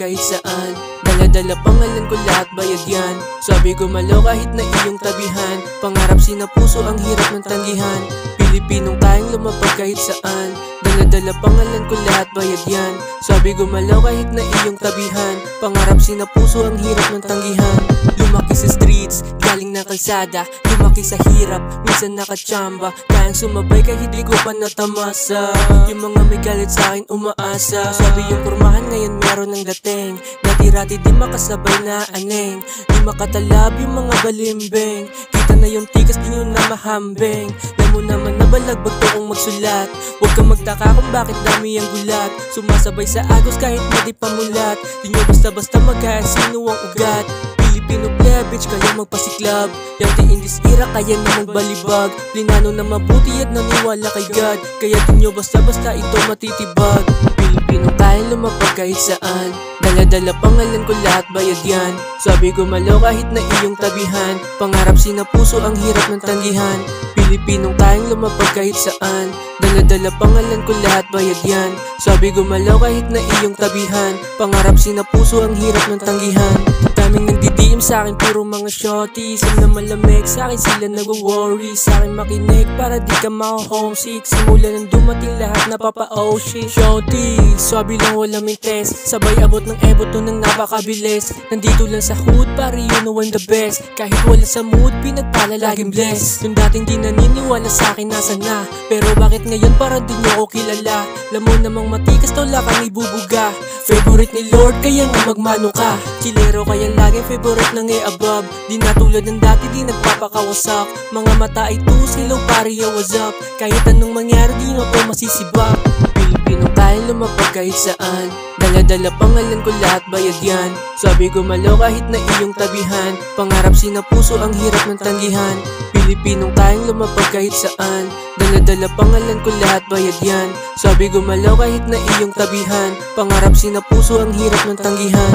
kahit saan. Dala-dala pangalan ko lahat bayad yan. Sabi gumalaw kahit na iyong tabihan. Pangarap sinapuso ang hirap ng tanggihan. Pilipinong tayong lumapag kahit saan. Dala-dala pangalan ko lahat bayad yan. Sabi gumalaw kahit na iyong tabihan. Pangarap sinapuso ang hirap ng tanggihan. Lumaki sa streets, galing na kalsada. Lumaki sa hirap, minsan nakachamba. Kayang sumabay kahit di ko pa natamasa. Yung mga may galit sa akin umaasa. Sabi yung kurmahan ngayon meron ng dating. Dati-rati di makasabay na aneng. Di makatalab yung mga balimbing. Kita na yung tikas di nyo na mahambing. Alam mo naman na balagbag to kong magsulat. Huwag kang magtaka kung bakit dami ang gulat. Sumasabay sa agos kahit na di pamulat. Di nyo basta-basta magkasino ang ugat. Pilipino plebich kaya magpasiklab. Yang di in this era kaya na magbalibag. Linano na mabuti at naniwala kay God. Kaya di nyo basta-basta ito matitibag. Pilipino tayong lumapag kahit saan. Dala-dala pangalan ko lahat bayad yan. Sabi gumalaw kahit na iyong tabihan. Pangarap sinapuso ang hirap ng tanggihan. Pilipinong tayong lumapag kahit saan. Dala-dala pangalan ko lahat bayad yan. Sabi gumalaw kahit na iyong tabihan. Pangarap sinapuso ang hirap ng tanggihan. Daming nagdi-DM sa'kin puro mga shorties. Ang na malamig sa'kin sila nag-worry. Sa'kin makinig para di ka ma-homesick. Simula nang dumating lahat napapa-oh shit. Shorties, sabi lang walang mintes. Sabay abot ng ebot nang napakabilis. Nandito lang sa hood para you know I'm the best. Kahit wala sa mood, pinagpala laging bless. Yung dating di naniniwala sa'kin nasa na. Pero bakit ngayon parang di nyo ako kilala? Alam mo namang matikas to lakang ibubuga. Favorite ni Lord kaya nga magmano ka. Chilero kaya laging favorite ng above. Di na tulad ng dati di nagpapakawasak. Mga mata ay tus, hello pare yo what's up. Kahit anong mangyari di nyo to masisibak. Pilipino tayong lumapag kahit saan. Dala-dala pangalan ko lahat bayad yan. Sabi gumalaw kahit na iyong tabihan. Pangarap sinapuso ang hirap ng tanggihan. Pilipinong tayong lumapag kahit saan. Dala-dala pangalan ko lahat bayad yan. Sabi gumalaw kahit na iyong tabihan. Pangarap sinapuso ang hirap ng tanggihan.